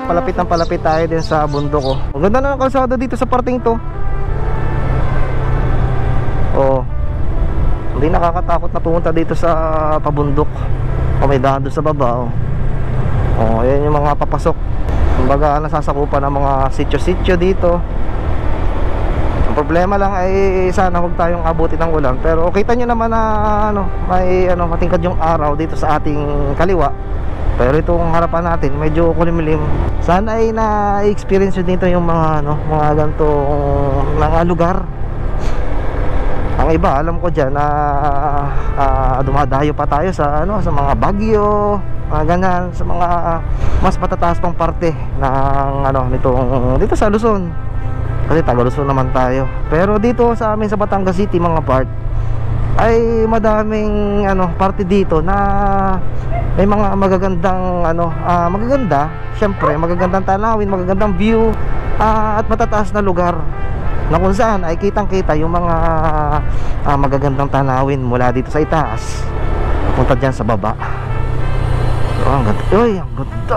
palapit tayo din sa bundok. Oh. Ang ganda na ng kalsada dito sa parting to. Oh. Hindi nakakatakot na pumunta dito sa pabundok. O may daan doon sa baba. Oh. Oh, ayan yung mga papasok. Kumbaga nasasakupan ng mga sityo-sityo dito. Ang problema lang ay sana huwag tayong abutin ng ulan. Pero kita nyo naman na may matingkad yung araw dito sa ating kaliwa. Pero itong harapan natin medyo kulimlim. Sana ay na-experience dito yung mga mga ganitong mga lugar. Ang iba alam ko diyan na dumadayo pa tayo sa sa mga bagyo, ganyan, sa mga mas matataas pang parte ng dito sa Luzon. Kasi taga Luzon naman tayo. Pero dito sa amin sa Batangas City mga part ay madaming parte dito na may mga magagandang magaganda, syempre magagandang tanawin, magagandang view, at matataas na lugar na kung saan ay kitang-kita yung mga magagandang tanawin mula dito sa itaas punta dyan sa baba. So, ang ganda. Uy, ang ganda.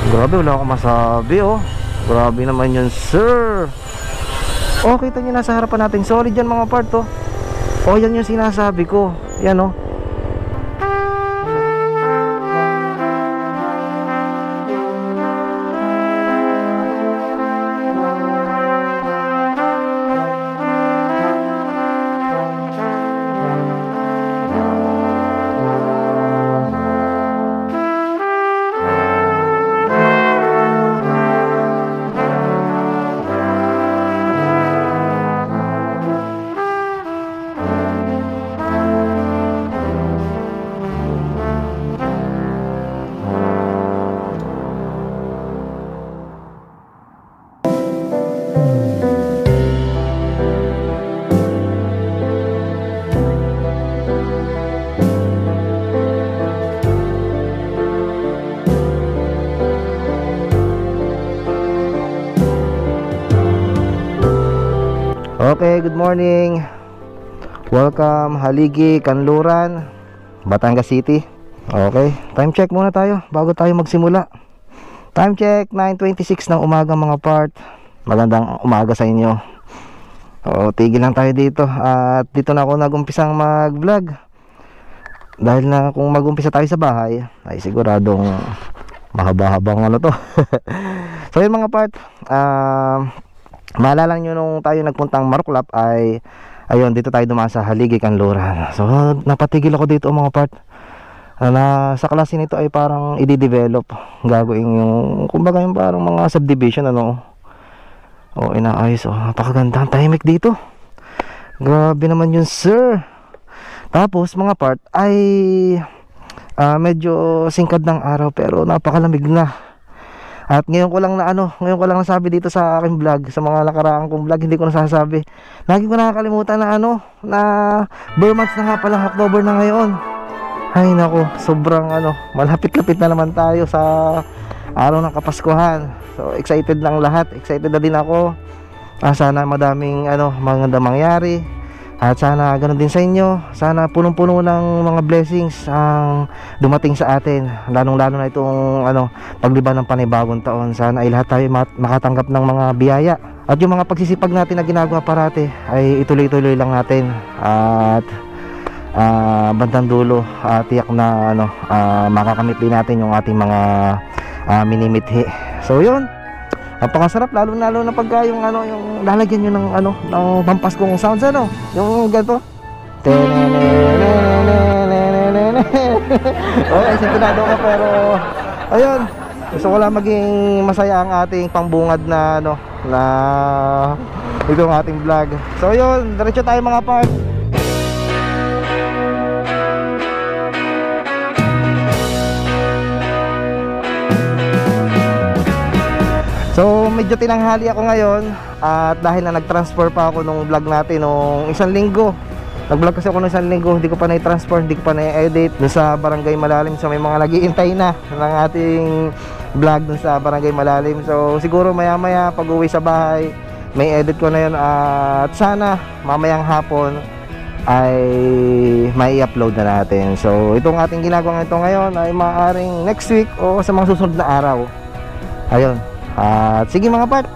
Grabe, wala akong masabi. Grabe naman yun, sir. Kita nyo nasa harapan natin. Solid yan mga part. Yan yung sinasabi ko. Yan Okay, good morning. Welcome Haligi, Kanluran, Batangas City. Okay, time check muna tayo bago tayo magsimula. Time check 9:26 ng umaga mga part. Magandang umaga sa inyo. Tigil lang tayo dito. At dito na ako nag-umpisang mag-vlog. Dahil na kung mag-umpisa tayo sa bahay ay siguradong mahaba-habang to. So yun mga part, maalala nyo nung tayo nagpuntang Maruklap ay ayun, dito tayo dumaan sa Haligi, Kanluran. So napatigil ako dito mga part. Sa klase nito ay parang i-develop, gagawin yung kumbaga yung parang mga subdivision inaayos. Napakaganda ang tahimik dito. Grabe naman yun, sir. Tapos mga part ay medyo singkad ng araw pero napakalamig na. At ngayon ko lang nasabi dito sa aking vlog, sa mga nakaraang kong vlog, hindi ko nasasabi. Lagi ko nakakalimutan na na bare months na nga pala, October na ngayon. Ay nako, sobrang malapit-lapit na naman tayo sa araw ng Kapaskuhan. So excited lang lahat, excited na din ako. Sana madaming maganda mangyari. At sana ganoon din sa inyo. Sana punong-puno ng mga blessings ang dumating sa atin. Lalong-lalo na itong pagliban ng panibagong taon. Sana ay lahat tayo makatanggap ng mga biyaya. At yung mga pagsisipag natin na ginagawa parati ay ituloy-tuloy lang natin. At bandang dulo, tiyak na makakamit din natin yung ating mga minimithi. So yun. Napakasarap lalo na pagka yung yung lalagyan niyo ng ng pampaskong sounds yung ganito. Okay, sintonado ko pero ayun, gusto ko lang maging masaya ang ating pangbungad na na itong ating vlog. So yun, diretso tayo mga part. So medyo tinanghali ako ngayon at dahil na nag-transfer pa ako nung vlog natin nung isang linggo. Nag-vlog kasi ako nung isang linggo, hindi ko pa na-transfer, hindi ko pa na-edit dun sa Barangay Malalim. So may mga nag-iintay na ng ating vlog dun sa Barangay Malalim. So siguro maya-maya pag uwi sa bahay, may edit ko na yun. At sana mamayang hapon ay may i-upload na natin. So itong ating ginagawa ito ngayon ay maaaring next week o sa mga susunod na araw Ayun. At sige mga part,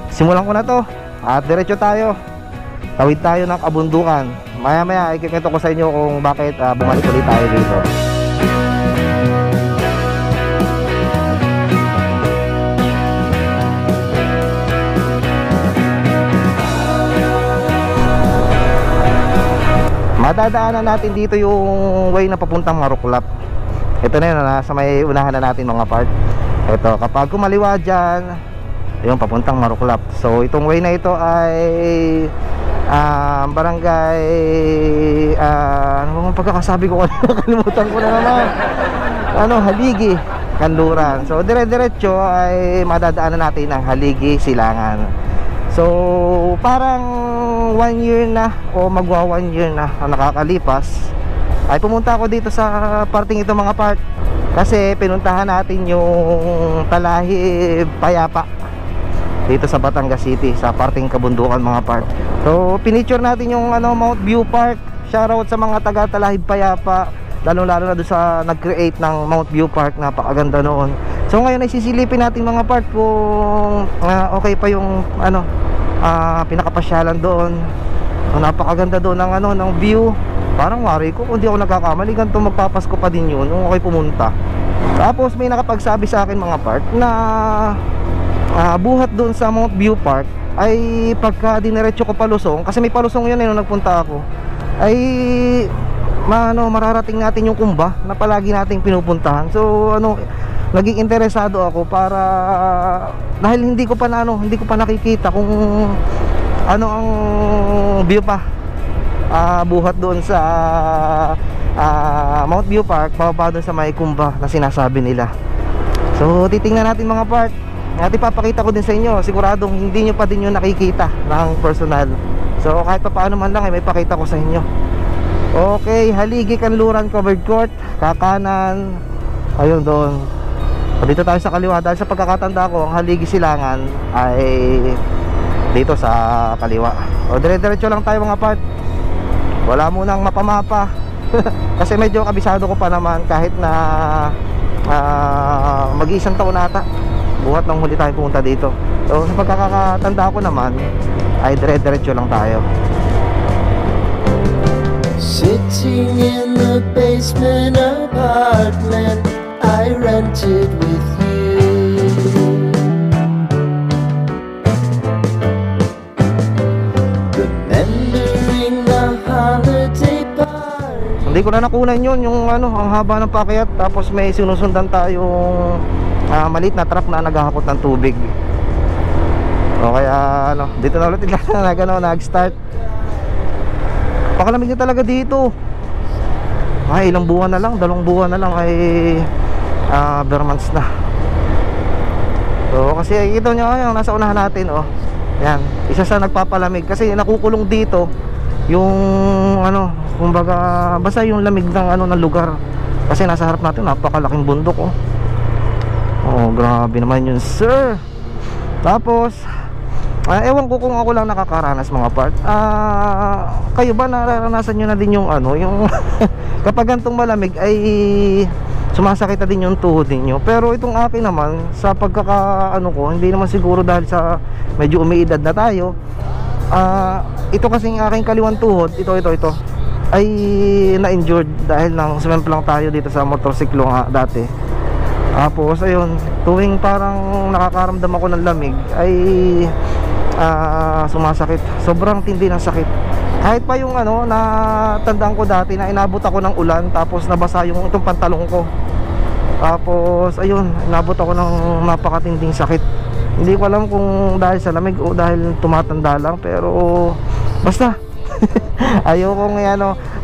simulan ko na to. At diretso tayo. Tawid tayo ng kabundukan. Maya maya ikikwento ko sa inyo kung bakit bumalik ulit tayo dito. Madadaanan natin dito yung way na papuntang Maruklap. Ito na yun, nasa may unahan na natin mga part. Ito, kapag kumaliwa dyan, yung papuntang Maruklap. So itong way na ito ay barangay, ano bang pagkakasabi ko kalimutan ko na naman, Haligi, Kanluran. So dire-diretso ay madadaanan natin ang Haligi, Silangan. So parang 1 year na o magwa 1 year na ang nakakalipas ay pumunta ako dito sa parting ito mga part, kasi pinuntahan natin yung Talahib Payapa dito sa Batangas City, sa parting kabundukan mga part. So pinicture natin yung Mount View Park. Shoutout sa mga taga Talahib Payapa, lalo na doon sa nag-create ng Mount View Park, napakaganda noon. So ngayon ay sisilipin natin mga part kung okay pa yung pinakapasyalan doon. So, napakaganda doon ng view. Parang wari ko kung di ako nagkakamali, ganito magpapasko pa din yun nung okay pumunta. Tapos may nakapagsabi sa akin mga part na buhat doon sa Mount View Park ay pagka diniretso ko palusong, kasi may palusong yun nung nagpunta ako, ay mararating natin yung kumba na palagi nating pinupuntahan. So naging interesado ako para, dahil hindi ko pa nakikita kung ano ang view pa buhat doon sa Mount View Park, pababa doon sa may kumba na sinasabi nila. So titingnan natin mga part, at ipapakita ko din sa inyo, siguradong hindi nyo pa din yung nakikita ng personal. So kahit pa paano man lang may pakita ko sa inyo. Okay, Haligi, Kanluran covered court, kakanan, ayun doon. So, dito tayo sa kaliwa, dahil sa pagkakatanda ko ang Haligi, Silangan ay dito sa kaliwa. O dire-diretso lang tayo mga part, wala munang mapamapa kasi medyo kabisado ko pa naman, kahit na mag-iisang taon nata buhat nang huli tayo pumunta dito. So sa pagkakatanda ko naman ay dire-diretso lang tayo. Sitting in the basement apartment I rented with you, remembering the holiday party. Hindi ko na nakunan yun, yung ang haba ng pakyat, tapos may sinusundan tayong maliit na truck na naghahakot ng tubig. O kaya dito na ulit nag-start. Pakalamig na talaga dito. Ay ilang buwan na lang, 2 buwan na lang ay Bermans na. So kasi ito nyo yung nasa unahan natin, yan, isa sa nagpapalamig, kasi nakukulong dito yung kumbaga basta yung lamig ng ng lugar, kasi nasa harap natin napakalaking bundok. Grabe naman yun sir. Tapos ewan ko kung ako lang nakakaranas mga part. Kayo ba nararanasan nyo na din yung yung kapag gantong malamig ay sumasakit na din yung tuhod ninyo? Pero itong akin naman, sa ko, hindi naman siguro dahil sa medyo umiidad na tayo. Ito kasing aking kaliwang tuhod, ito ay na-injured dahil nang sumemplang lang tayo dito sa motorsiklo dati. Tapos ayun, tuwing parang nakakaramdam ako ng lamig ay sumasakit. Sobrang tindi ng sakit. Kahit pa yung na tandaan ko dati na inabot ako ng ulan, tapos nabasa yung itong pantalong ko. Tapos ayun, inabot ako ng napakatinding sakit. Hindi ko alam kung dahil sa lamig o dahil tumatanda lang, pero basta ayoko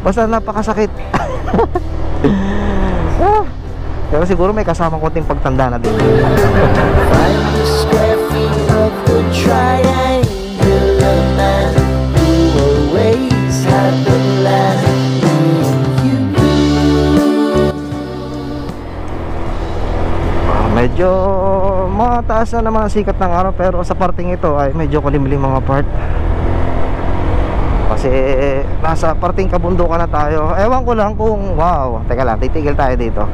basta napakasakit. Pero siguro may kasamang konting pagtanda na din. Find the square feet of the triangular man who always had the land you. Medyo mataas na naman ang sikat ng araw, pero sa parting ito ay medyo kulimlim mga part. Kasi nasa parting kabundukan na tayo. Ewan ko lang kung teka lang, titigil tayo dito.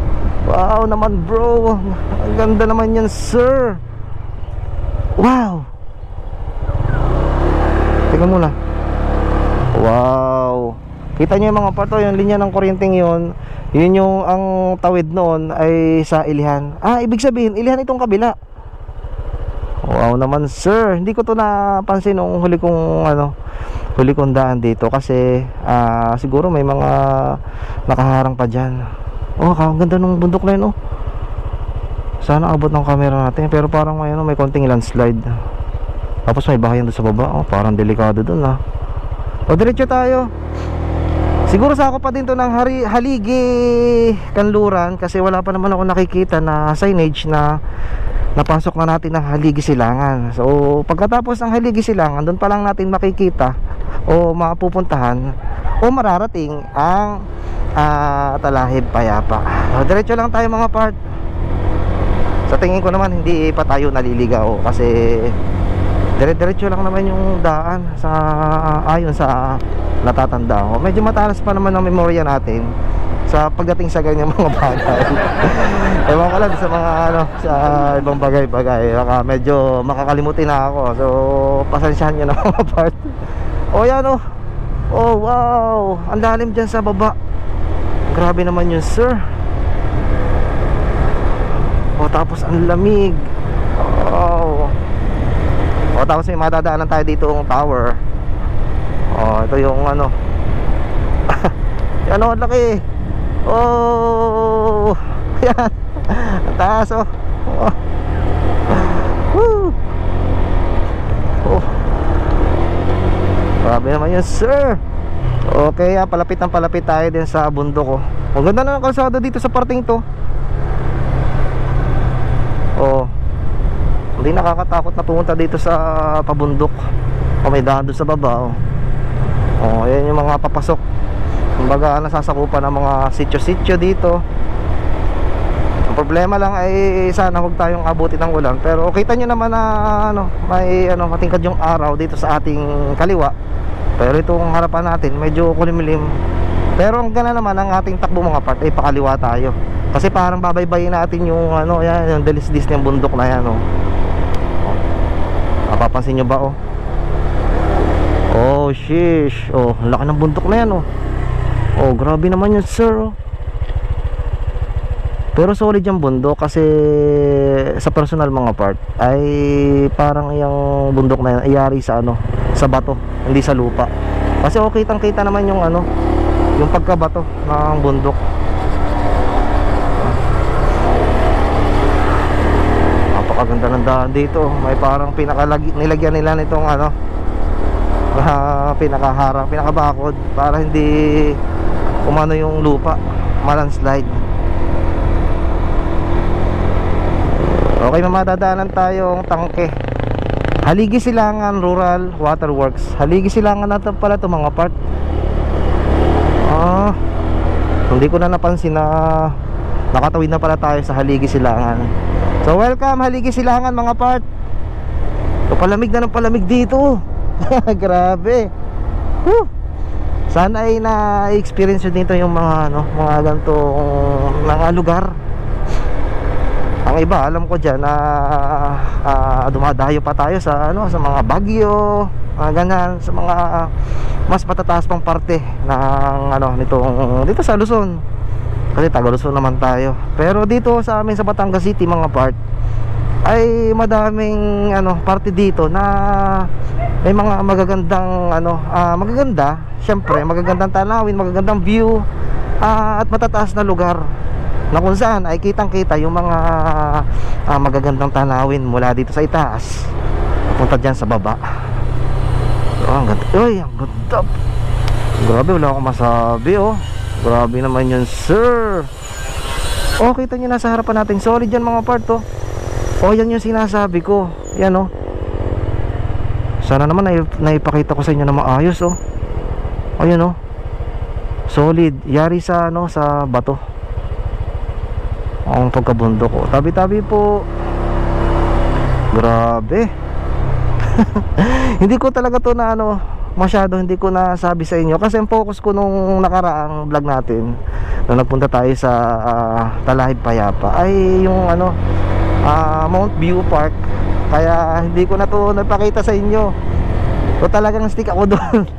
Wow naman bro, ang ganda naman yan sir. Wow! Tingnan muna. Wow! Kita nyo yung mga parto, yung linya ng kuryenteng yun. Yun yung ang tawid noon ay sa Ilihan. Ibig sabihin, Ilihan itong kabila. Wow naman sir. Hindi ko to napansin nung huli kong daan dito. Kasi siguro may mga nakaharang pa dyan. Ang ganda ng bundok na yun. Sana abot ng camera natin. Pero parang may konting landslide. Tapos may bahayan doon sa baba. Parang delikado doon diretso tayo. Siguro sa ako pa din to ng Haligi Kanluran. Kasi wala pa naman ako nakikita na signage na napasok na natin ng Haligi Silangan. So pagkatapos ng Haligi Silangan, doon pa lang natin makikita o mapupuntahan o mararating ang Talahib Payapa. Diretso lang tayo mga part. Sa tingin ko naman hindi pa tayo naliligaw kasi diretso lang naman yung daan sa ayon sa natatanda ko. Medyo matalas pa naman ang memorya natin sa pagdating sa ganyang mga bagay. Ewan ko lang sa mga sa ibang bagay-bagay. Medyo makakalimutin na ako. So pasensyahan nyo na mga part. Yan wow, ang lalim dyan sa baba. Grabe naman yun sir. Tapos ang lamig. Tapos may madadaanan tayo dito yung tower. Ito yung yan ang laki. Yan. Ang taas Woo. Grabe naman yun sir. Okay, palapit tayo din sa bundok. Ang ganda na ng kalsada dito sa parting to. Hindi nakakatakot na pumunta dito sa pabundok. May daan doon sa baba. Ayan yung mga papasok. Kumbaga nasasakupan ng mga sityo-sityo dito. Ang problema lang ay sana huwag tayong abutin ng ulan. Pero kita nyo naman na may matingkad yung araw dito sa ating kaliwa. Pero itong harapan natin medyo kulimlim. Pero ang gana naman ang ating takbo mga part ay pakaliwa tayo. Kasi parang babaybayin natin yung yan, yung delis-dis ng bundok na yan. Napapansin nyo ba sheesh. Laki ng bundok na yan grabe naman yun sir. Pero solid yung bundok kasi sa personal mga part ay parang yung bundok na yan ay yari sa sa bato, hindi sa lupa. Kasi kitang kita naman yung yung pagkabato ng bundok. Napakaganda ng daan dito. May parang nilagyan nila nitong pinakaharang, pinakabakod para hindi umano yung lupa, malandslide. Okay, mamadadaanan tayong tangke. Haligi Silangan Rural Waterworks. Haligi Silangan natin pala ito mga part. Hindi ko na napansin na nakatawid na pala tayo sa Haligi Silangan. So welcome Haligi Silangan mga part. Palamig na ng palamig dito. Grabe. Sana ay na-experience nyo dito yung mga mga ganitong mga lugar. Ang iba alam ko dyan na dumadayo pa tayo sa sa mga Baguio, mga ganyan, sa mga mas matataas pang parte ng dito sa Luzon. Kasi taga Luzon naman tayo. Pero dito sa amin sa Batangas City mga part ay madaming parte dito na may mga magagandang magaganda, syempre magagandang tanawin, magagandang view at matataas na lugar na kung saan ay kitang-kita yung mga magagandang tanawin mula dito sa itaas papunta dyan sa baba. Ang ganda. Ang ganda. Grabe, wala akong masabi Grabe naman yun sir. Kita nyo nasa harapan natin. Solid yan mga part yan yung sinasabi ko. Yan sana naman naipakita ko sa inyo na maayos Ayan solid. Yari sa sa bato ang pagkabundok tabi-tabi po. Grabe. Hindi ko talaga to na masyado hindi ko nasabi sa inyo kasi ang focus ko nung nakaraang vlog natin nung nagpunta tayo sa Talahib Payapa ay yung Mount View Park kaya hindi ko na to napakita sa inyo. So talagang stick ako doon.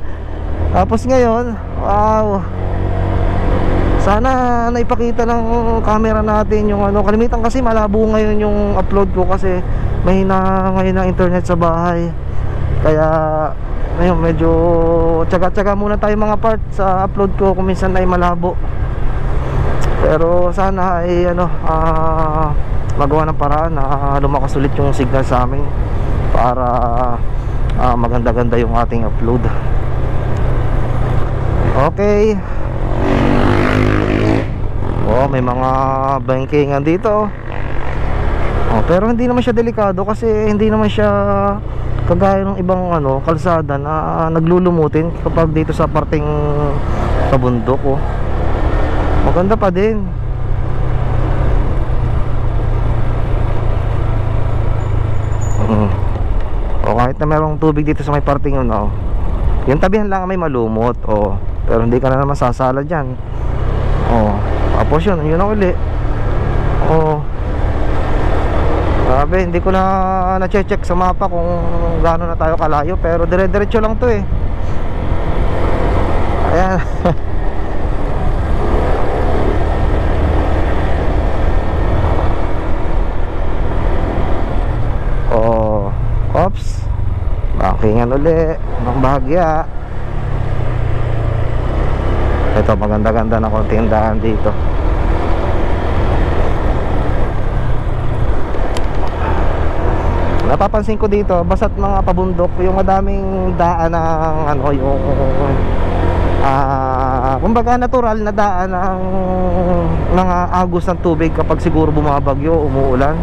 Tapos ngayon, wow, sana naipakita ng camera natin yung ano. Kalimitan kasi malabo ngayon yung upload ko kasi mahina ngayon ang internet sa bahay. Kaya ngayon medyo tsaga-tsaga muna tayo mga part sa upload ko kung minsan ay malabo. Pero sana ay ano, magawa ng paraan na lumakas ulit yung signal sa amin para maganda-ganda yung ating upload. Okay. Oh, may mga bankingan dito. Oh, pero hindi naman siya delikado kasi hindi naman siya kagaya ng ibang ano, kalsada na naglulumutin kapag dito sa parteng sa bundok. Oh, maganda pa din. O kahit na merong tubig dito sa may parting yun, oh, yung tabihan lang may malumot, oh, pero hindi ka na naman sasala dyan. Oh, tapos yun na uli. Oh, sabi, hindi ko na na-check sa mapa kung gaano na tayo kalayo, pero dire-diretso lang to eh. Ayan. Oh, ops, bakingan uli ng bahagya. Ito, maganda-ganda na konting daan dito. Napapansin ko dito, basta't mga pabundok, yung madaming daan ng ano, yung kumbaga natural na daan ng mga agos ng tubig kapag siguro bumabagyo, umuulan,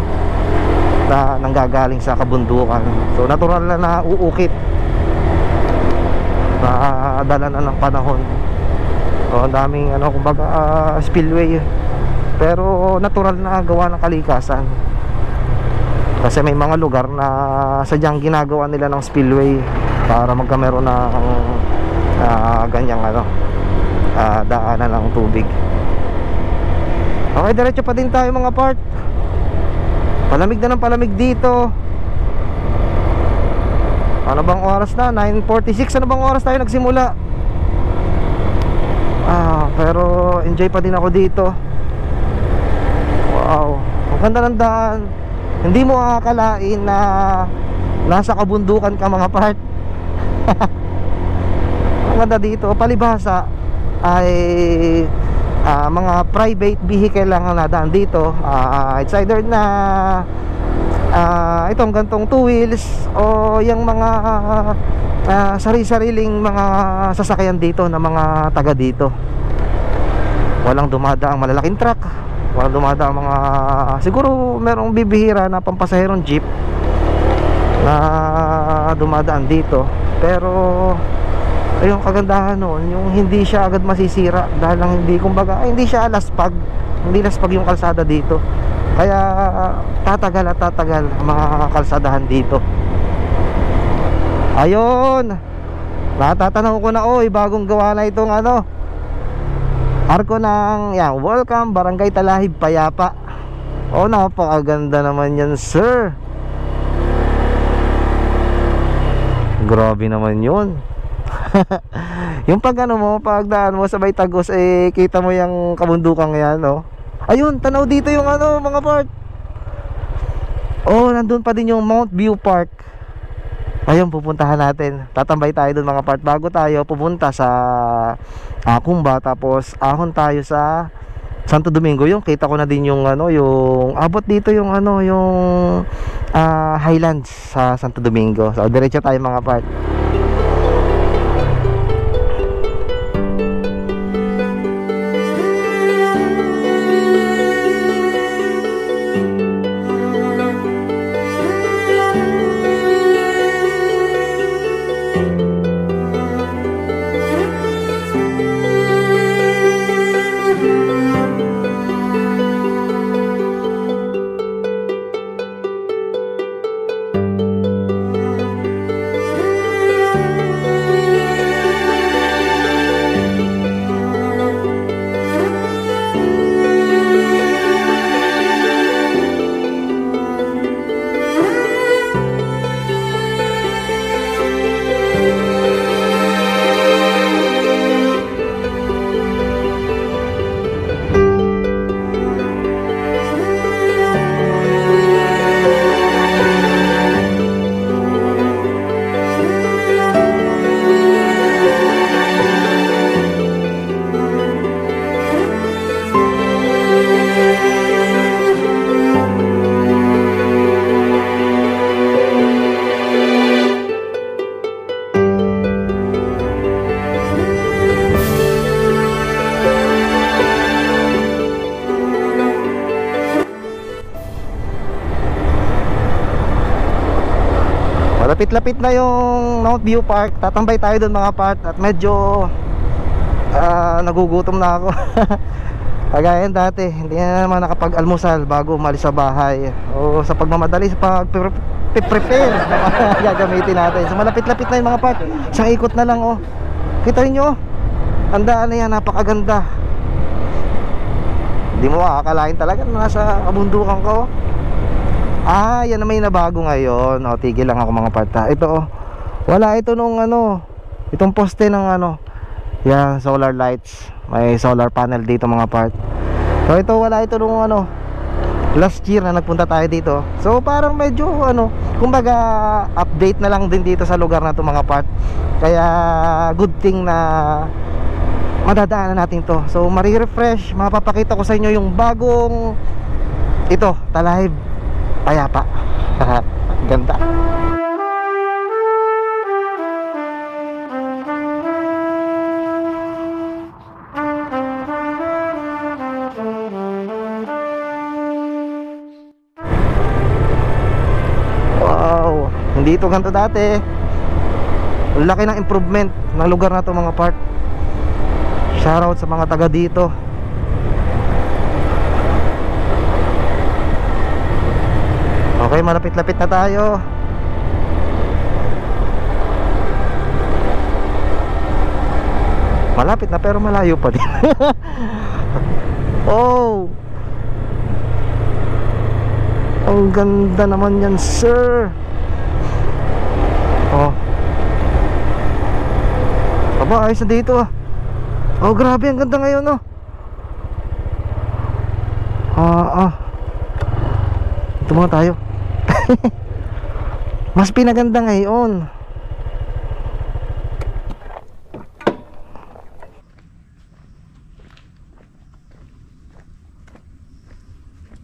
na nanggagaling sa kabundukan. So natural na nauukit na dala na ng panahon. So ang daming ano, kumbaga spillway, pero natural na gawa ng kalikasan. Kasi may mga lugar na sadyang ginagawa nila ng spillway para magkameron ng ganyang ano, daanan ng tubig. Okay, diretso pa din tayo mga part. Palamig na ng palamig dito. Ano bang oras na? 9:46. Ano bang oras tayo nagsimula? Pero enjoy pa din ako dito. Wow, ang ganda ng daan. Hindi mo akalain na nasa kabundukan ka mga part. Ang ganda dito. Palibhasa ay mga private vehicle lang ang nadaan dito. It's either na itong gantong two wheels o yung mga sari-sariling mga sasakyan dito na mga taga dito. Walang dumadaang malalaking truck, walang dumadaang mga, siguro merong bibihira na pampasaherong jeep na dumadaan dito. Pero ayun, kagandahan noon, yung hindi siya agad masisira dahil lang hindi, kumbaga, hindi siya laspag, hindi laspag yung kalsada dito. Kaya tatagal at tatagal ang mga kalsadahan dito. Ayun, natatanaw ko na, oy, bagong gawa na itong ano, arko ng yan, welcome Barangay Talahib Payapa. Oh, napakaganda naman yan, sir. Grabe naman yun. Yung pag ano mo, pagdaan mo sa may Tagos, eh kita mo yung kabundukan yan, no? Ayun, tanaw dito yung ano, mga part. Oh, nandun pa din yung Mount View Park. Ayun, pupuntahan natin. Tatambay tayo dun mga part bago tayo pupunta sa Kumba. Tapos ahon tayo sa Santo Domingo. Yung kita ko na din yung ano, yung abot dito yung ano, yung Highlands sa Santo Domingo. So diretso tayo mga part. Lapit-lapit na yung Mount View Park. Tatambay tayo doon mga part. At medyo nagugutom na ako. Kagaya dati, hindi na naman nakapag-almusal bago umalis sa bahay. O sa pagmamadali sa pag-prepare na gagamitin natin. So malapit-lapit na yung mga part. Isang ikot na lang oh. Kita nyo, ang daan na yan, napakaganda. Hindi mo akalain talaga na nasa kabundukan ko. Yan na may nabago ngayon. O, tigil lang ako mga part. Ito oh, wala ito nung ano, itong poste ng ano, yan, solar lights. May solar panel dito mga part. So ito, wala ito nung ano, last year na nagpunta tayo dito. So parang medyo ano, kumbaga update na lang din dito sa lugar na to mga part. Kaya good thing na madadaanan natin to. So mari-refresh, mapapakita ko sa inyo yung bagong ito, Talahib Payapa. Ganda. Hindi ito ganito dati. Laki ng improvement ng lugar na to mga part. Shoutout sa mga taga dito. Okay, malapit-lapit na tayo. Malapit na pero malayo pa din. Oh, ang ganda naman yan, sir. Oh. Aba, ayos na dito ah. Oh, grabe, ang ganda ngayon oh. Ito muna tayo. Mas pinaganda ngayon.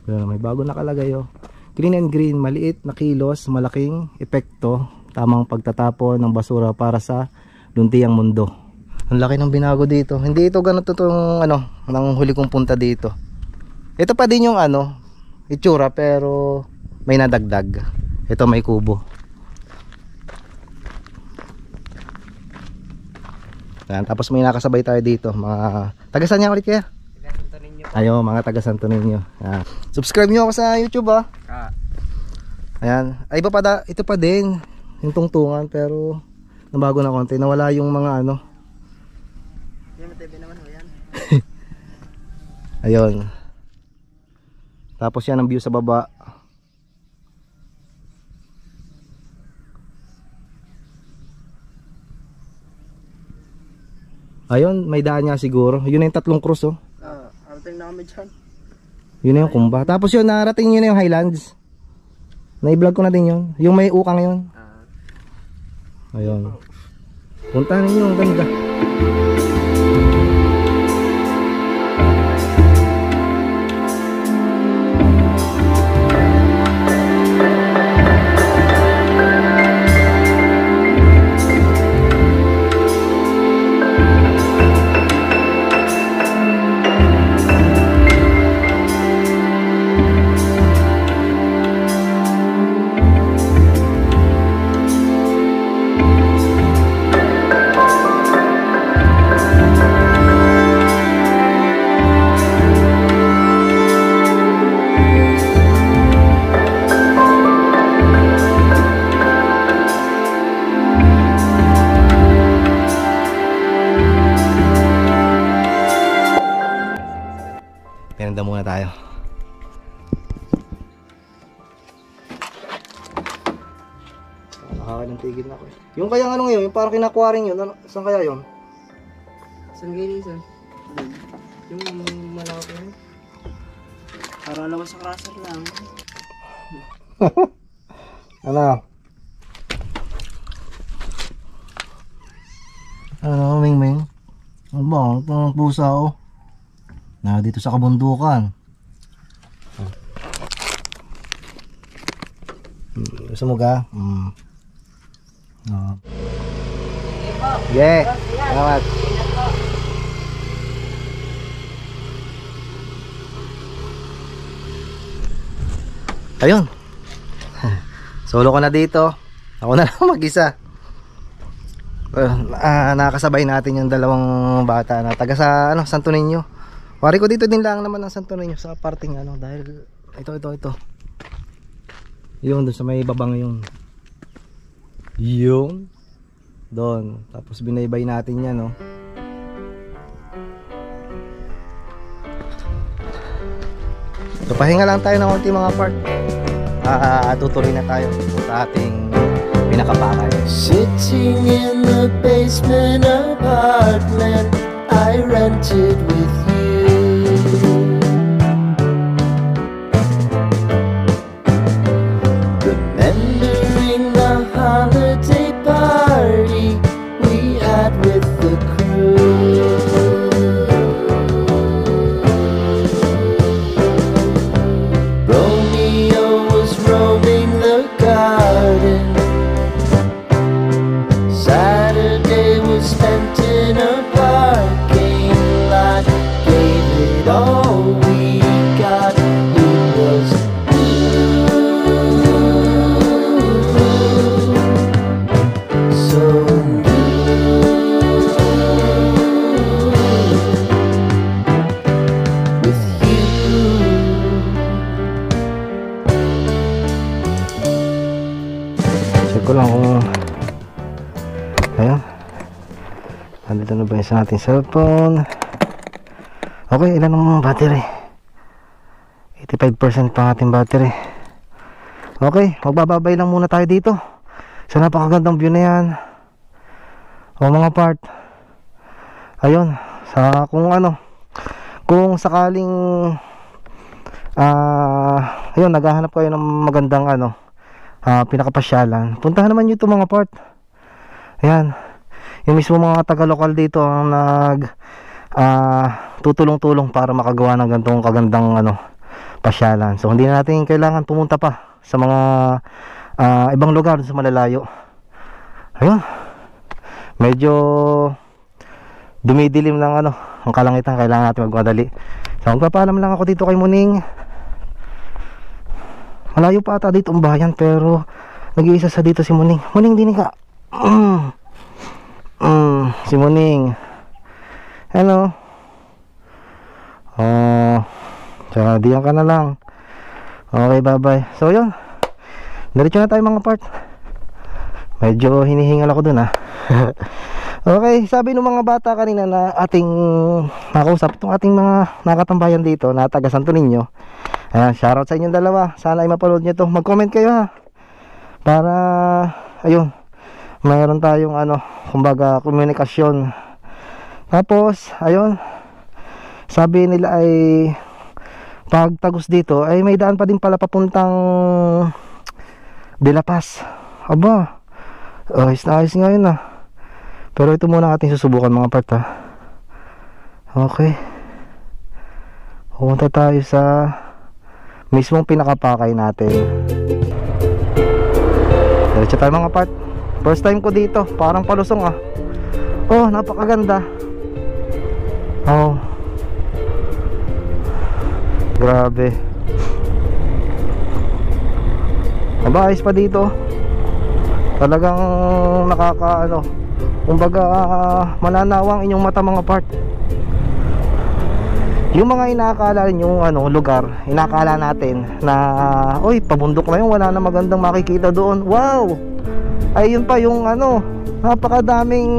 May bago nakalagay oh. Green and green, maliit na kilos, malaking epekto. Tamang pagtatapon ng basura para sa luntiang mundo. Ang laki ng binago dito. Hindi ito ganito itong ano, nang huli kong punta dito. Ito pa din yung ano, itsura pero may nadagdag. Ito may kubo. Yan, tapos may nakasabay tayo dito. Mga taga saan niya ulit kaya? Ayo, mga taga Santo Niño. Subscribe nyo ako sa YouTube ah. Ayan. Ay iba pa ito pa din. Yung tungtungan pero nabago na konti, nawala yung mga ano. Yan, matebe naman ho yan. Ayun. Tapos yan ang view sa baba. Ayun, may daan niya siguro. Yun na yung tatlong cross oh. Arating na kami dyan. Yun na yung kumba. Tapos yun, narating yun na yung Highlands. Na-vlog ko na din yun. Yung may ukang yun. Ayun. Puntahan ninyo, ang ganda. Pinanda muna tayo. Nakakalang tigil na ako eh. Yung kaya ano ngayon, yung parang kinakuwaring yun, ano, saan kaya yun? Saan kayo saan? Yung malaki yun. Para lawas sa crusher lang. Ano? Ano, Ming? Ano ba? Ito ang pusa oh. Na dito sa kabundukan. Gusto mo ka? Yeah. Salamat. Ayun. Solo ko na dito. Ako na lang mag-isa. Nakakasabay natin yung dalawang bata na taga sa Santo Niño. Wari ko dito din lang naman ng Santo Niño sa parting dahil ito. Yun doon sa may babang yun. Yun. Doon. Tapos binaybay natin yan, no. So pahinga lang tayo ng konti mga part. Tutuloy na tayo sa ating pinakapakay. Sitting in the basement apartment I rented with you. Remembering the holiday party we had with the crew. Romeo was roaming the garden. Saturday was spent in a parking lot. Gave it all we got. It was so with you. Check ko lang kung ayun, nandito na ba yung sa ating cellphone. Okay, ilan ang battery? 85% pa ang ating battery. Okay, magbababay lang muna tayo dito sa napakagandang view na yan. O mga part, ayun, sa kung sakaling ayun, naghahanap kayo ng magandang pinakapasyalan, puntahan naman nyo ito mga part. Ayan, yung mismo mga taga-lokal dito ang tutulong-tulong para makagawa ng ganitong kagandang pasyalan. So hindi na natin kailangan pumunta pa sa mga ibang lugar sa malalayo. Ayun, medyo dumidilim ng ang kalangitan, kailangan natin magmadali. So magpapaalam lang ako dito kay Muning. Malayo pa ata dito ang bayan, pero nag-iisa sa dito si Muning. Muning, dinig ka. Si Muning. Hello. Tsaka diyan ka na lang. Okay, bye bye. So yun, diretso na tayo mga part. Medyo hinihingal ako dun Okay, sabi ng mga bata kanina na ating nakausap, itong ating mga nakatambayan dito na taga Santo Niño. Ayan, shoutout sa inyong dalawa. Sana ay mapanood nyo to. Mag-comment kayo para ayun, mayroon tayong kumbaga komunikasyon. Tapos ayun, sabi nila ay pag tagos dito ay may daan pa din pala papuntang De La Paz. Aba, ayos na ayos ngayon pero ito muna ating susubukan mga part Okay, pumunta tayo sa mismong pinakapakay natin. Diretso tayo mga part. First time ko dito, parang palusong Oh, napakaganda. Oh, grabe. Mabayos pa dito. Talagang kumbaga mananawang inyong mata mga part. Yung mga inaakala ninyong lugar, inaakala natin na oy, pabundok na yun, wala na magandang makikita doon. Wow! Ay yun pa yung napakadaming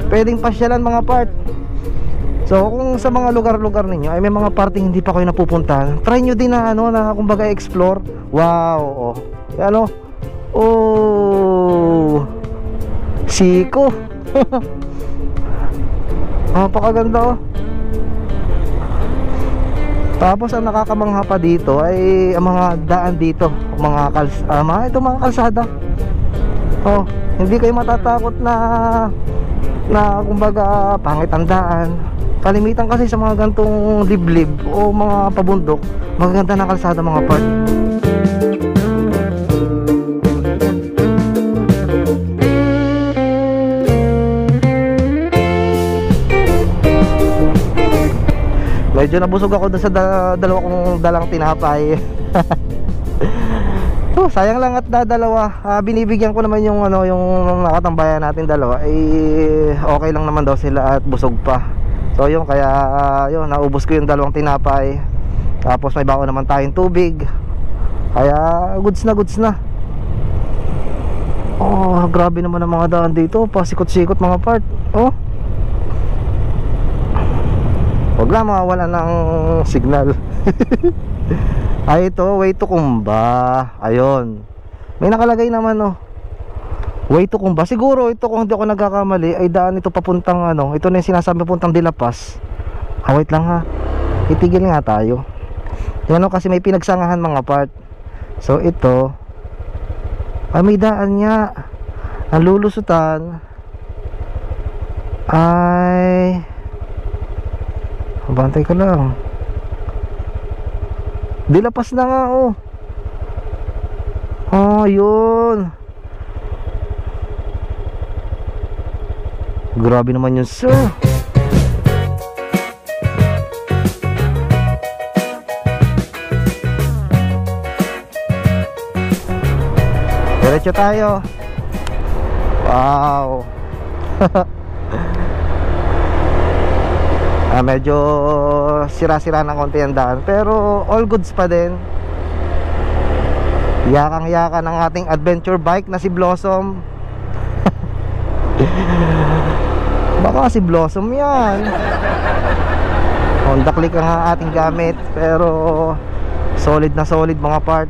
pwedeng pasyalan mga part. So kung sa mga lugar-lugar ninyo ay may mga parting hindi pa kayo napupuntahan, try nyo din na na kumbaga explore. Wow! Oh, siko. Napakaganda Tapos ang nakakamangha pa dito ay ang mga daan dito, mga kalsada. Oh, hindi kayo matatakot na kumbaga pangit ang daan. Kalimitan kasi sa mga gantong liblib o mga pabundok, magaganda na kalsada mga part. Medyo nabusog ako dun sa dalawa kong dalang tinapay. Oh, sayang lang at dadalawa. Binibigyan ko naman yung ano, yung nakatambayan natin dalawa. Okay lang naman daw sila at busog pa. So yun, kaya yun, naubos ko yung dalawang tinapay. Tapos may baon naman tayong tubig. Kaya goods na. Oh, grabe naman ang mga daan dito. Pasikot-sikot mga part. Oh. Huwag lang mawawala ng signal. Ay, ito, way to Kumba. Ayun. May nakalagay naman, oh. Way to Kumba. Siguro ito, kung hindi ako nagkakamali, ay daan ito papuntang ano. Ito na yung sinasabi papuntang Dilapas. Wait lang ha. Itigil nga tayo. Yan, oh, kasi may pinagsangahan mga part. So ito, may daan niya. Ang lulusutan ay, bantay ka lang. Dilapas na nga, oh. Oh, yun. Grabe naman yun, sir. Diretso tayo. Wow. Medyo sira-sira ng konti ang daan, pero all goods pa din. Yakang-yaka ng ating adventure bike na si Blossom. Baka si Blossom yan. Honda Click ang ating gamit, pero solid na solid mga part.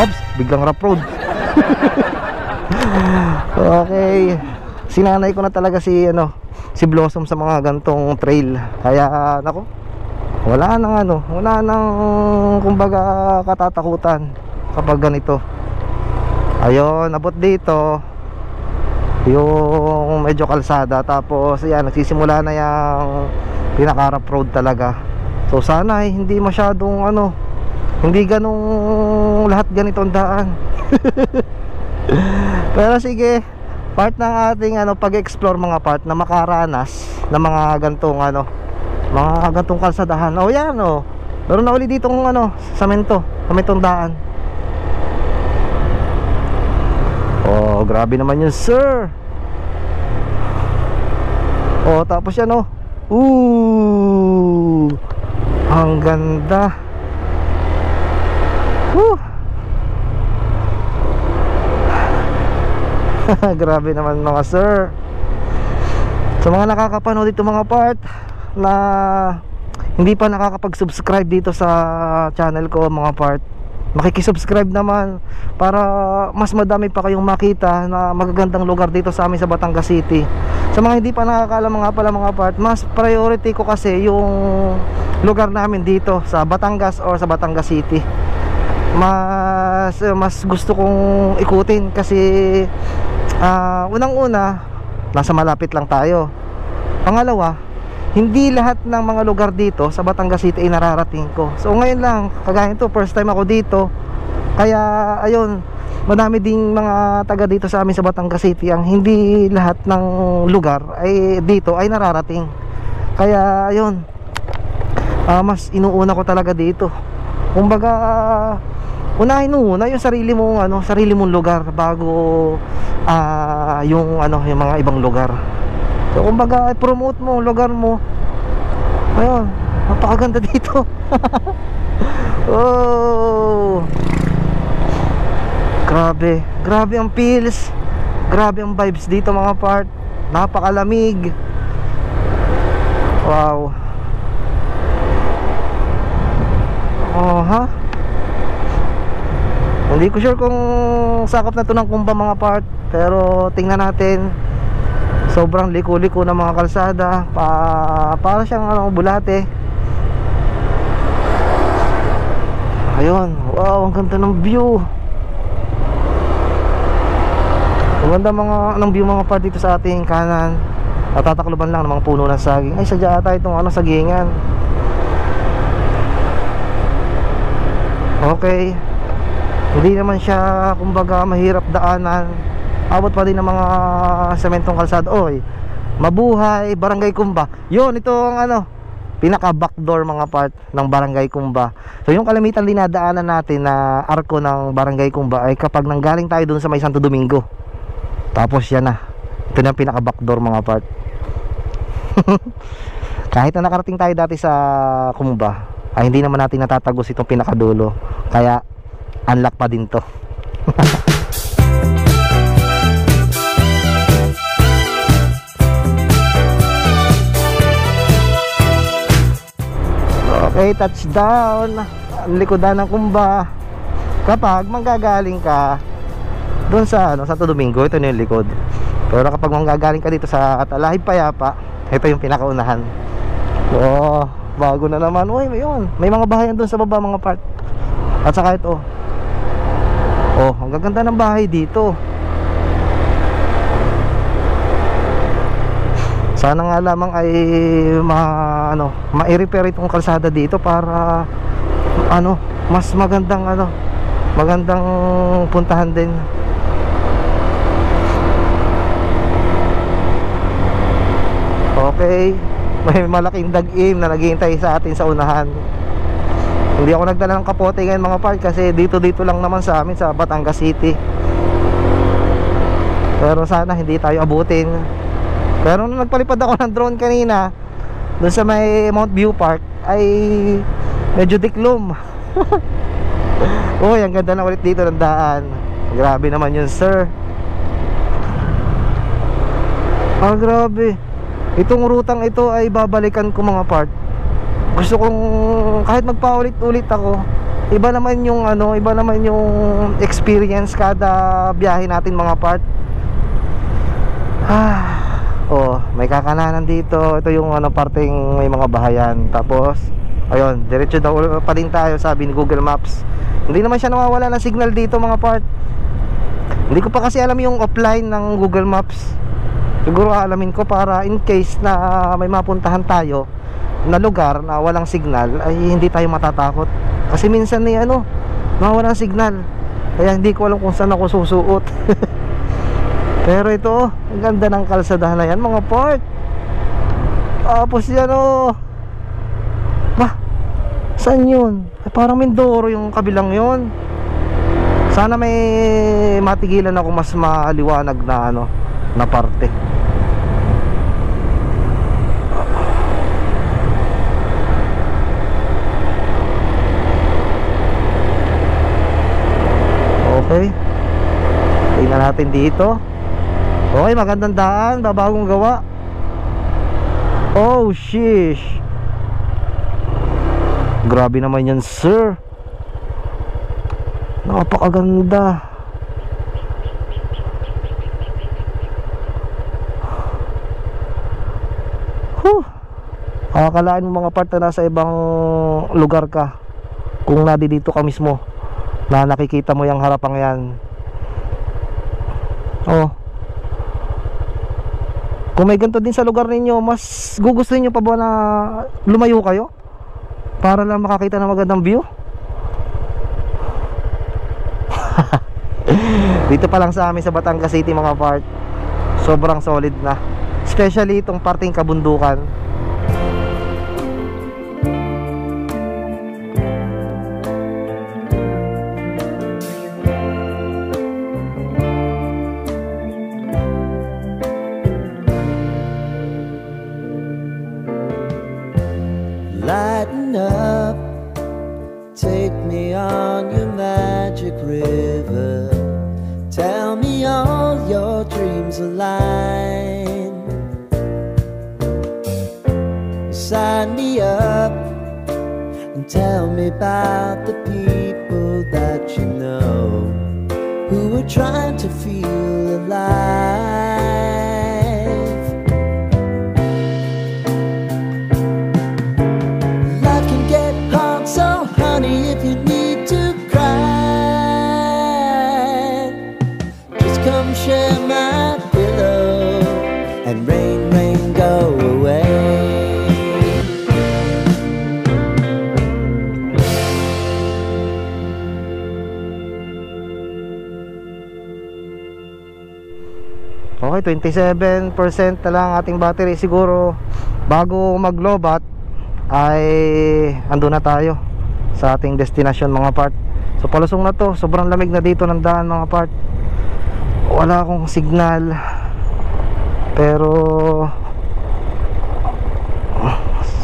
Oops, biglang rough road. Okay, sinanay ko na talaga si Blossom sa mga gantong trail. Kaya nako, wala nang kumbaga katatakutan kapag ganito. Ayun, abot dito yung medyo kalsada, tapos yan, nagsisimula na yung pinaka-rough road talaga. So sana hindi masyadong hindi ganong lahat ganitong daan. Pero sige, part ng ating pag-explore mga part na makaranas ng mga gantong mga gantong kalsadahan. Oh yan, oh. Meron na uli ditong samentong daan. Oh, grabe naman yun, sir. Oh, tapos yan, oh. Ang ganda. Grabe naman mga sir. Sa mga nakakapanood dito mga part na hindi pa nakakapag-subscribe dito sa channel ko mga part, makikisubscribe naman para mas madami pa kayong makita na magagandang lugar dito sa amin sa Batangas City. Sa mga hindi pa nakakaalam mga part, mas priority ko kasi yung lugar namin dito sa Batangas or sa Batangas City. Mas gusto kong ikutin kasi unang-una, nasa malapit lang tayo. Pangalawa, hindi lahat ng mga lugar dito sa Batangas City ay nararating ko. So ngayon lang, kagaya nito, first time ako dito. Kaya ayun, madami ding mga taga dito sa amin sa Batangas City ang hindi lahat ng lugar ay dito ay nararating. Kaya ayun, mas inuuna ko talaga dito. Kumbaga, unahin muna yung sarili mong lugar bago yung mga ibang lugar. So kumbaga, promote mo lugar mo. Ayun, napakaganda dito. Oh, grabe ang feels, grabe ang vibes dito mga part. Napakalamig. Wow. Oh, ha? Hindi ko sure kung sakop na to ng Kumba mga part, pero tingnan natin. Sobrang liko-liko ng mga kalsada, para siyang bulate. Ayun, wow, ang ganda ng view. Ang ganda ng view mga part dito sa ating kanan. At tatakluban lang ng mga puno ng saging. Ay, sadya ata itong sagingan. Okay, hindi naman siya kumbaga mahirap daanan. Abot pa din ng mga sementong kalsada. Oy, mabuhay Barangay Kumba. Yun, ito ang pinaka backdoor mga part ng Barangay Kumba. So yung kalimitan dinadaanan natin na arko ng Barangay Kumba ay kapag nanggaling tayo dun sa may Santo Domingo. Tapos yan na. Ito na yung pinaka backdoor mga part. Kahit na nakarating tayo dati sa Kumba, ay hindi naman natin natatagos itong pinakadulo. Kaya unlock pa din to. Okay, touchdown. Ang likodan ng Kumba. Kapag manggagaling ka doon sa Santo Domingo, ito na yung likod. Pero kapag manggagaling ka dito sa Atalahib Payapa, ito yung pinakaunahan. Oh, bago na naman. Uy, may mga bahayan doon sa baba mga part. At saka ito. Oh, ang gaganda ng bahay dito. Sana nga lamang ay ma-repair itong kalsada dito para mas magandang magandang puntahan din. Okay, may malaking dag-im na naghihintay sa atin sa unahan. Hindi ako nagdala ng kapote ngayon mga part kasi dito lang naman sa amin sa Batangas City. Pero sana hindi tayo abutin. Pero nung nagpalipad ako ng drone kanina doon sa may Mount View Park ay medyo diklom. Uy, ang ganda na ulit dito ng daan. Grabe naman yun, sir. Ah, grabe. Itong rutang ito ay babalikan ko mga part. Gusto kong kahit magpaulit-ulit ako, iba naman yung experience kada biyahe natin mga part. Oh, may kakananan dito. Ito yung parteng may mga bahayan. Tapos ayun, diretso daw pa din tayo, sabi ni Google Maps. Hindi naman siya nawawala ng signal dito mga part. Hindi ko pa kasi alam yung offline ng Google Maps. Siguro alamin ko para in case na may mapuntahan tayo na lugar na walang signal ay hindi tayo matatakot. Kasi minsan nawawalan ng signal. Kaya hindi ko alam kung saan ako susuot. Pero ito, ang ganda ng kalsadahan na yan mga part. Tapos yan saan yun? Ay, parang Mindoro yung kabilang yun. Sana may matigilan ako mas maliwanag na na parte. Okay, tingnan natin dito. Okay, magandang daan, babagong gawa. Oh, sheesh. Grabe naman yan, sir. Napakaganda. Akalain mo mga part na nasa ibang lugar ka kung dito ka mismo na nakikita mo yung harapang yan. Oh, kung may ganito din sa lugar ninyo, mas gugustuhin nyo pa ba na lumayo kayo para lang makakita ng magandang view? Dito pa lang sa amin sa Batangas City mga part, sobrang solid na. Especially itong parting kabundukan. Lighten up, take me on your magic river. Tell me all your dreams align. Sign me up and tell me about the people that you know who are trying to feel alive. So honey, if you need to cry, just come share my pillow and rain, rain, go away. Okay, 27% na lang ating battery. Siguro bago mag-lobat ay ando na tayo sa ating destination mga part. So palusong na to, sobrang lamig na dito ng daan mga part. Wala akong signal, pero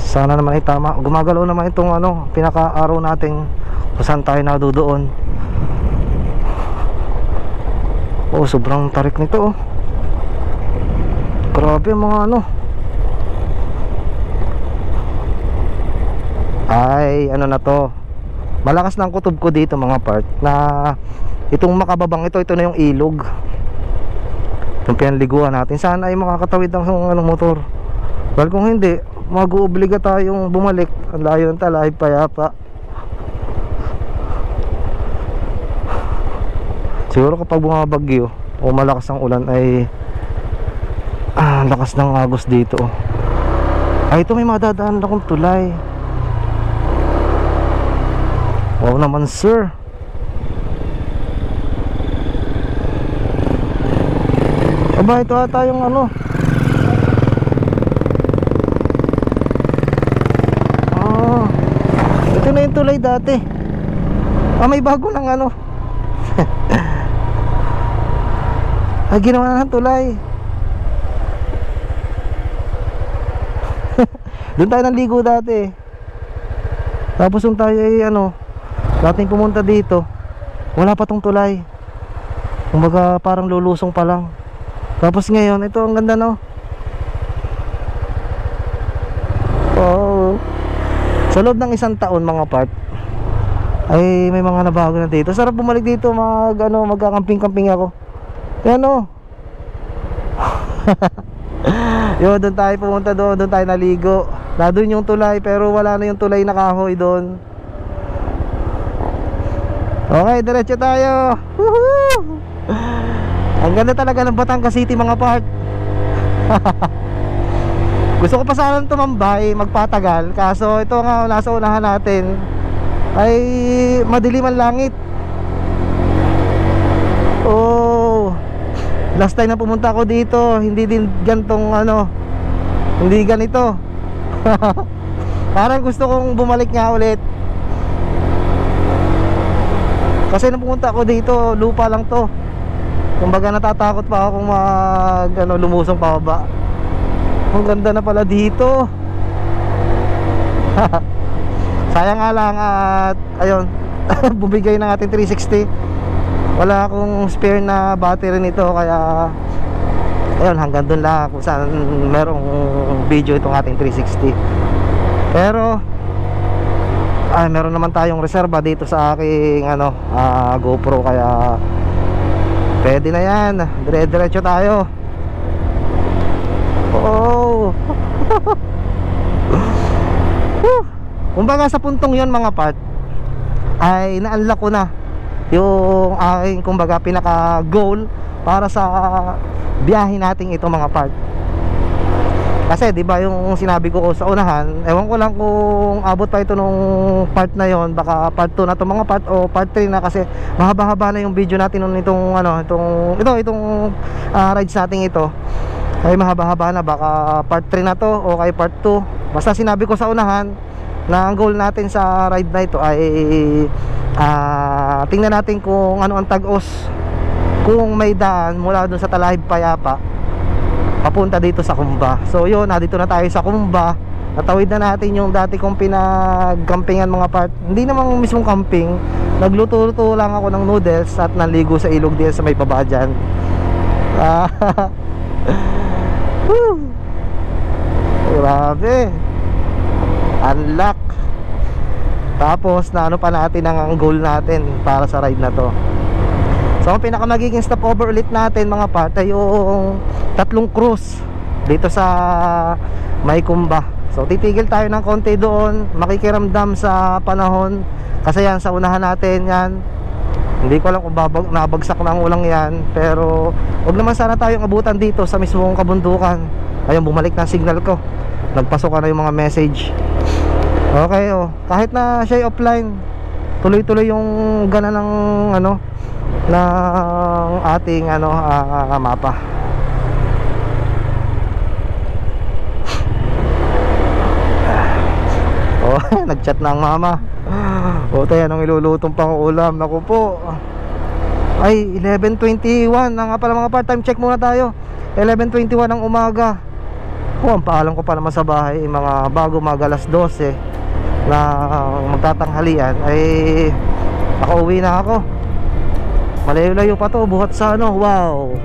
sana naman ay tama. Gumagalaw naman itong ano, pinaka-araw natin kung saan tayo nadudoon. Oh, sobrang tarik nito oh. Grabe mga ano. Ay ano na to, malakas na ang kutob ko dito mga part, na itong makababang ito na yung ilog, yung pinaliguan natin. Sana ay makakatawid ang ano, motor. Well, kung hindi, mag-uubliga tayong bumalik. Ang layo ng Talahib Payapa. Siguro kapag bumabagyo o malakas ang ulan ay lakas ng agos dito. Ay ito, may madadaan akong tulay. Wow naman sir. Aba, ito ata yung ano, ito na yung tulay dati. May bago ng ano. Ginawa na ng tulay. Doon tayo naligo dati. Tapos yung tayo ay ano, dating pumunta dito, wala pa tong tulay. Kumbaga parang lulusong pa lang. Tapos ngayon, ito ang ganda no. Oh. Sa loob ng isang taon mga part, ay may mga nabago na dito. Sarap bumalik dito, magkakamping-camping ako. Yan o. Yun, doon tayo pumunta doon tayo naligo. Doon yung tulay, pero wala na yung tulay na kahoy doon. Okay, diretso tayo. Woohoo! Ang ganda talaga ng Batangas City mga part. Gusto ko pa sana tumambay, magpatagal. Kaso ito nga, nasa unahan natin ay madilim ang langit. Oh, last time na pumunta ako dito, hindi din gantong ano, hindi ganito. Parang gusto kong bumalik nga ulit. Kasi nung pumunta ako dito, lupa lang to. Kumbaga natatakot pa ako kung lumusong pa baba. Ang ganda na pala dito. Sayang nga lang at ayun, bumigay ng ating 360. Wala akong spare na battery nito, kaya ayun, hanggang dun lang kung saan merong video itong ating 360. Pero meron naman tayong reserba dito sa aking GoPro, kaya pwede na yan. Dire-diretso tayo. Oh. Kumbaga sa puntong yon mga part, ay na-unlock ko na yung aking kumbaga pinaka goal para sa biyahe nating ito mga part. Kasi di ba yung sinabi ko sa unahan, ewan ko lang kung abot pa ito nung part na yon, baka part 2 na to mga part, o part 3 na, kasi mahaba-haba na yung video natin itong rides natin ito. Ay mahaba-haba na, baka part 3 na to o kay part 2. Basta sinabi ko sa unahan na ang goal natin sa ride na ito ay tingnan natin kung ano ang tag-os, kung may daan mula dun sa Talahib Payapa papunta dito sa Kumba. So yun, dito na tayo sa Kumba. Natawid na natin yung dati kong pinag-campingan mga part. Hindi namang mismong camping, nagluto-luto lang ako ng noodles at naligo sa ilog din sa may baba dyan. Grabe, unlock. Tapos na pa natin ang goal natin para sa ride na to. So ang pinaka magiging stopover ulit natin mga part ay yung 3 cruise dito sa may Kumba. So titigil tayo ng konti doon, makikiramdam sa panahon, kasi yan sa unahan natin yan. Hindi ko alam kung nabagsak na ang ulang yan, pero wag naman sana tayong abutan dito sa mismong kabundukan. Ayun, bumalik na signal ko, nagpasok na yung mga message. Okay, kahit na siya offline, tuloy-tuloy yung gana ng ng ating mapa. Nagchat na ang mama. O tayo, anong ilulutong pang ulam? Naku po. Ay, 11:21 na nga pala mga part-time. Check muna tayo. 11:21 ng umaga. Ang paalam ko pa naman sa bahay, mga bago mga alas 12 na magtatanghalian, ay nakauwi na ako. Malayo-layo pa to, buhat sa ano. Wow.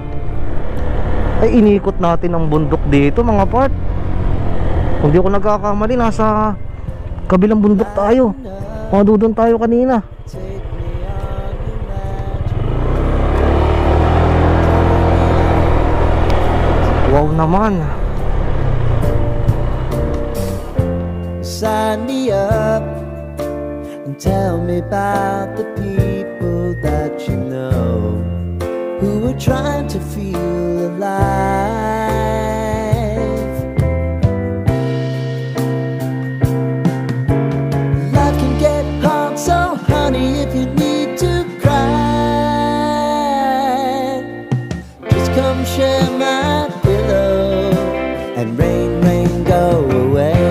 Ay, inikot natin ang bundok dito mga part. Kung di ako nagkakamali, nasa kabilang bundok tayo. Madudun tayo kanina. Wow naman. Sign me up and tell me about the people that you know who are trying to feel alive. Life can get hard, so honey, if you need to cry, just come share my pillow and rain, rain, go away.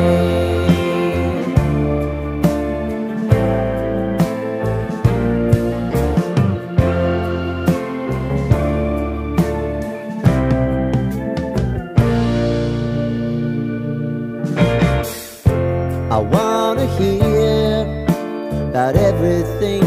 I wanna hear about everything